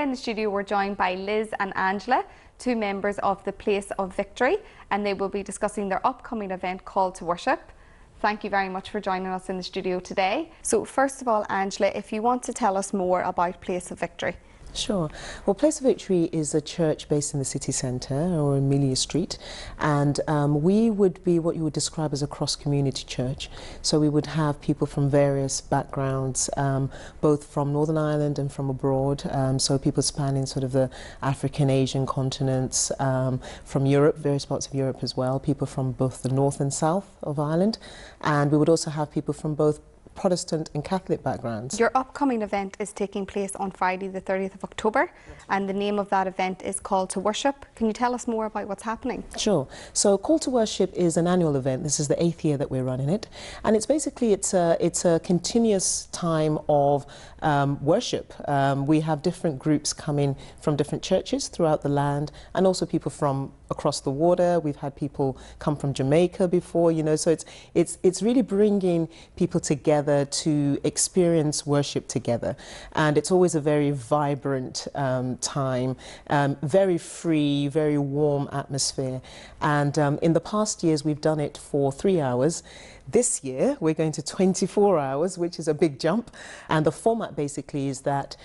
Today in the studio we're joined by Liz and Angela, two members of the Place of Victory, and they will be discussing their upcoming event, Call to Worship. Thank you very much for joining us in the studio today. So first of all, Angela, if you want to tell us more about Place of Victory. Sure. Well, Place of Victory is a church based in the city centre, or Emilia Street, and we would be what you would describe as a cross-community church. So we would have people from various backgrounds, both from Northern Ireland and from abroad, so people spanning sort of the African, Asian continents, from Europe, various parts of Europe as well, people from both the north and south of Ireland, and we would also have people from both Protestant and Catholic backgrounds. Your upcoming event is taking place on Friday the 30th of October, and the name of that event is Call to Worship. Can you tell us more about what's happening? Sure. So Call to Worship is an annual event. This is the 8th year that we're running it, and it's basically it's a continuous time of worship. We have different groups coming from different churches throughout the land, and also people from across the water. We've had people come from Jamaica before, you know, so it's really bringing people together to experience worship together, and it's always a very vibrant time, very free, very warm atmosphere, and in the past years we've done it for 3 hours. This year we're going to 24 hours, which is a big jump, and the format basically is that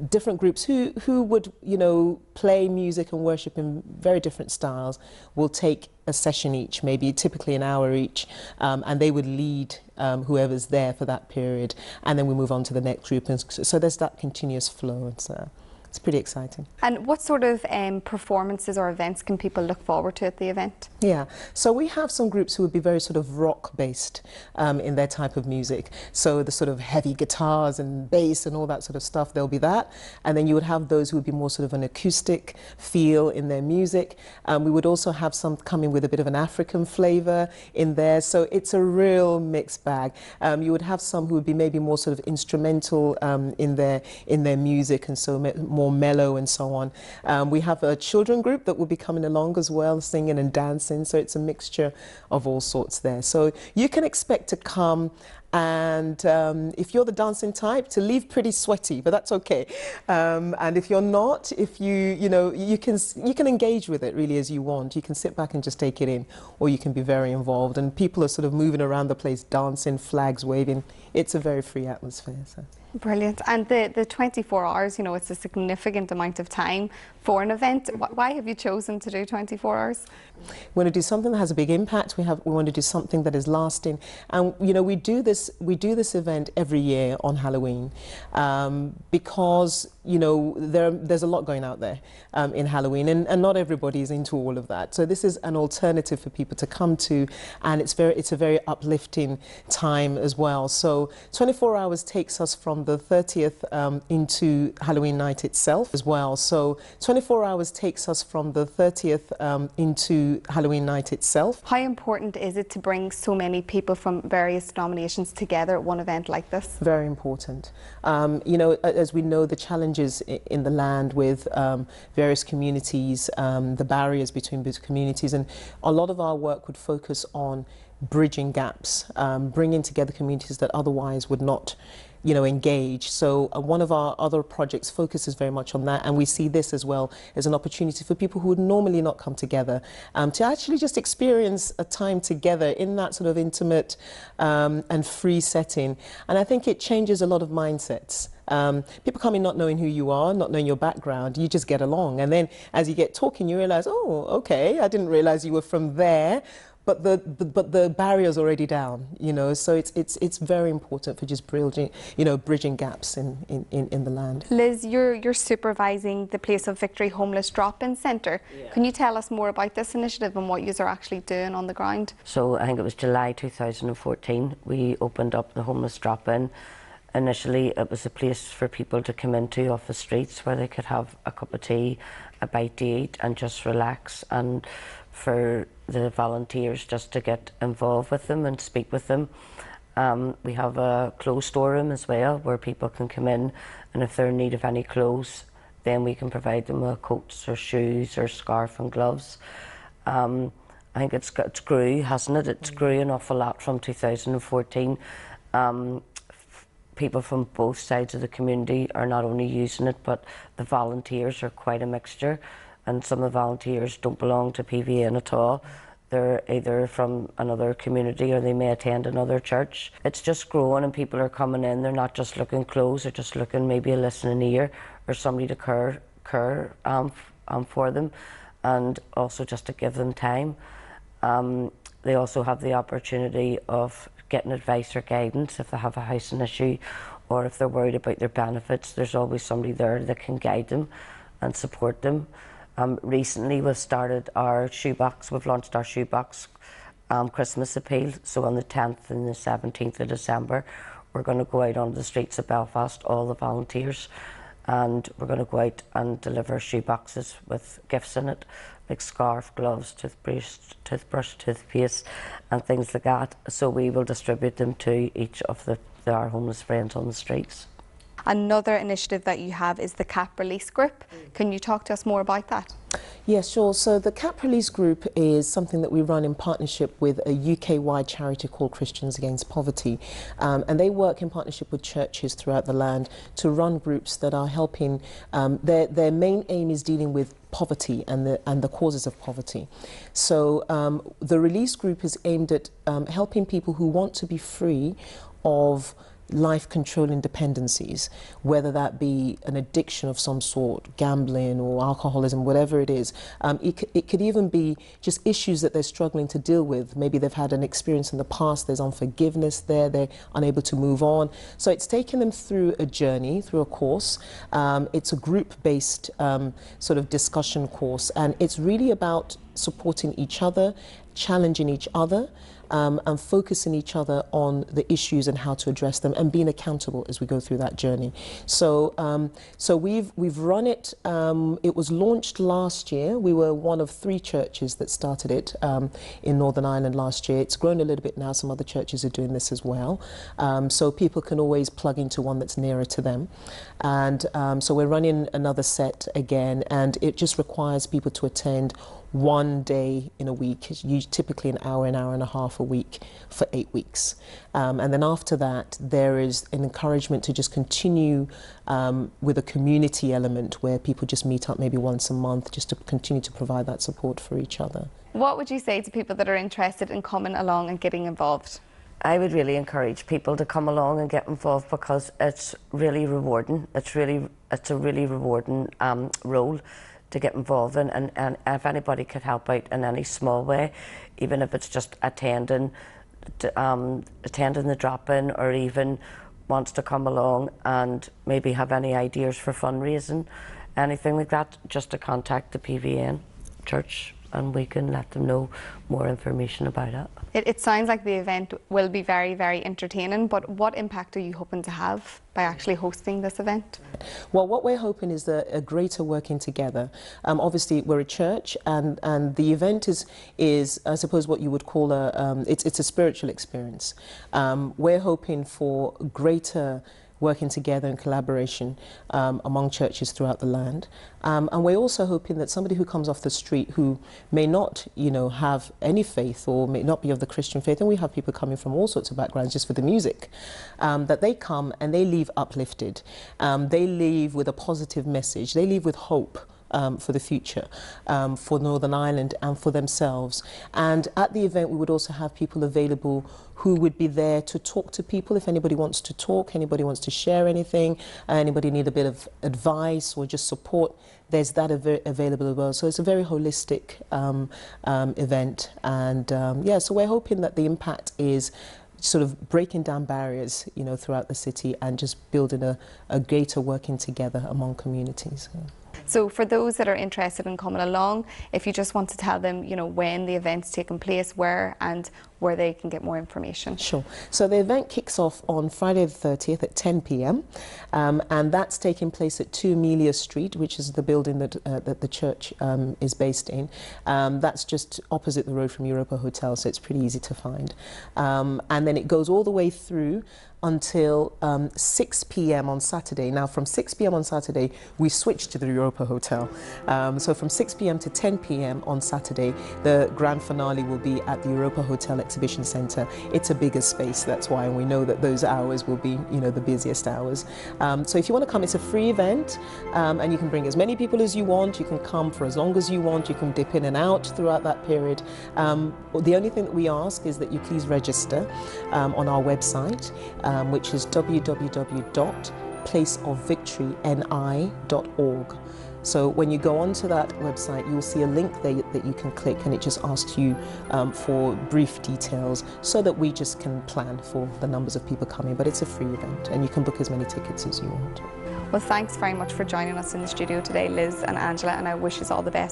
different groups who would, you know, play music and worship in very different styles will take a session each, maybe typically an hour each, and they would lead whoever's there for that period, and then we move on to the next group, and so there's that continuous flow, and so it's pretty exciting. And what sort of performances or events can people look forward to at the event? Yeah, so we have some groups who would be very sort of rock based in their type of music. So the sort of heavy guitars and bass and all that sort of stuff, there'll be that. And then you would have those who would be more sort of an acoustic feel in their music. We would also have some coming with a bit of an African flavour in there. So it's a real mixed bag. You would have some who would be maybe more sort of instrumental in their music, and so more mellow and so on. We have a children group that will be coming along as well, singing and dancing, so it's a mixture of all sorts there. So you can expect to come, and if you're the dancing type, to leave pretty sweaty, but that's okay. And if you're not, if you know, you can engage with it really as you want. You can sit back and just take it in, or you can be very involved, and people are sort of moving around the place, dancing, flags waving. It's a very free atmosphere. So. Brilliant. And the 24 hours, you know, it's a significant amount of time for an event. Why have you chosen to do 24 hours? We want to do something that has a big impact. We want to do something that is lasting, and you know, we do this event every year on Halloween, because you know there's a lot going out there in Halloween, and not everybody is into all of that. So this is an alternative for people to come to, and it's a very uplifting time as well. So 24 hours takes us from the 30th into Halloween night itself as well. So 24 hours takes us from the 30th into Halloween night itself. How important is it to bring so many people from various denominations together at one event like this? Very important. You know, as we know, the challenges in the land with various communities, the barriers between these communities, and a lot of our work would focus on bridging gaps, bringing together communities that otherwise would not, you know, engage. So one of our other projects focuses very much on that, and we see this as well as an opportunity for people who would normally not come together to actually just experience a time together in that sort of intimate and free setting. And I think it changes a lot of mindsets. People come in not knowing who you are, not knowing your background, you just get along, and then as you get talking you realize, oh, okay, I didn't realize you were from there. But the barrier's already down, you know, so it's very important for just bridging gaps in the land. Liz, you're supervising the Place of Victory Homeless Drop-In Centre. Yeah. Can you tell us more about this initiative and what you are actually doing on the ground? So I think it was July 2014 we opened up the Homeless Drop-In. Initially it was a place for people to come into off the streets where they could have a cup of tea, a bite to eat and just relax, and for the volunteers just to get involved with them and speak with them. We have a clothes storeroom as well where people can come in, and if they're in need of any clothes then we can provide them with coats or shoes or scarf and gloves. I think it's grew, hasn't it? It's grew an awful lot from 2014. people from both sides of the community are not only using it, but the volunteers are quite a mixture, and some of the volunteers don't belong to PVN at all. They're either from another community or they may attend another church. It's just growing and people are coming in. They're not just looking clothes, they're just looking maybe a listening ear or somebody to care for them, and also just to give them time. They also have the opportunity of getting advice or guidance if they have a housing issue, or if they're worried about their benefits. There's always somebody there that can guide them and support them. Recently we've started our shoebox, we've launched our shoebox Christmas appeal. So on the 10th and the 17th of December, we're going to go out on the streets of Belfast, all the volunteers, and we're going to go out and deliver shoeboxes with gifts in it, like scarf, gloves, toothbrush, toothpaste, and things like that. So we will distribute them to each of our homeless friends on the streets. Another initiative that you have is the CAP Release Group. Can you talk to us more about that? Yes, sure. So the CAP Release Group is something that we run in partnership with a UK-wide charity called Christians Against Poverty. And they work in partnership with churches throughout the land to run groups that are helping. Their main aim is dealing with poverty and the causes of poverty. So the Release Group is aimed at helping people who want to be free of life-controlling dependencies, whether that be an addiction of some sort, gambling or alcoholism, whatever it is. It could even be just issues that they're struggling to deal with. Maybe they've had an experience in the past, there's unforgiveness there, they're unable to move on. So it's taking them through a journey, through a course. It's a group-based sort of discussion course, and it's really about supporting each other, challenging each other, and focusing each other on the issues and how to address them, and being accountable as we go through that journey. So, so we've run it. It was launched last year. We were one of 3 churches that started it in Northern Ireland last year. It's grown a little bit now. Some other churches are doing this as well. So people can always plug into one that's nearer to them. And so we're running another set again, and it just requires people to attend one day in a week, typically an hour and a half a week for 8 weeks. And then after that, there is an encouragement to just continue with a community element where people just meet up maybe once a month just to continue to provide that support for each other. What would you say to people that are interested in coming along and getting involved? I would really encourage people to come along and get involved, because it's really rewarding. It's a really rewarding role to get involved in, and if anybody could help out in any small way, even if it's just attending the drop-in, or even wants to come along and maybe have any ideas for fundraising, anything like that, just to contact the PVN Church and we can let them know more information about it. It sounds like the event will be very, very entertaining, but what impact are you hoping to have by actually hosting this event? Well, what we're hoping is a greater working together. Obviously, we're a church, and the event is I suppose what you would call it's a spiritual experience. We're hoping for greater working together in collaboration among churches throughout the land. And we're also hoping that somebody who comes off the street who may not, have any faith or may not be of the Christian faith, and we have people coming from all sorts of backgrounds just for the music, that they come and they leave uplifted. They leave with a positive message. They leave with hope. For the future, for Northern Ireland and for themselves. And at the event we would also have people available who would be there to talk to people if anybody wants to talk, anybody wants to share anything, anybody need a bit of advice or just support. There's that available as well. So it's a very holistic event, and yeah, so we're hoping that the impact is sort of breaking down barriers, throughout the city and just building a greater working together among communities. So for those that are interested in coming along, if you just want to tell them, when the event's taking place, where they can get more information. Sure. So the event kicks off on Friday the 30th at 10 p.m. And that's taking place at 2 Amelia Street, which is the building that the church is based in. That's just opposite the road from Europa Hotel, so it's pretty easy to find. And then it goes all the way through until 6 p.m. on Saturday. Now from 6 p.m. on Saturday we switch to the Europa Hotel. So from 6 p.m. to 10 p.m. on Saturday the grand finale will be at the Europa Hotel at exhibition centre. It's a bigger space, that's why, and we know that those hours will be, you know, the busiest hours. So if you want to come, it's a free event, and you can bring as many people as you want. You can come for as long as you want. You can dip in and out throughout that period. The only thing that we ask is that you please register on our website, which is www.placeofvictoryni.org. So when you go onto that website, you'll see a link there that you can click, and it just asks you for brief details so that we just can plan for the numbers of people coming. But it's a free event, and you can book as many tickets as you want. Well, thanks very much for joining us in the studio today, Liz and Angela, and I wish you all the best.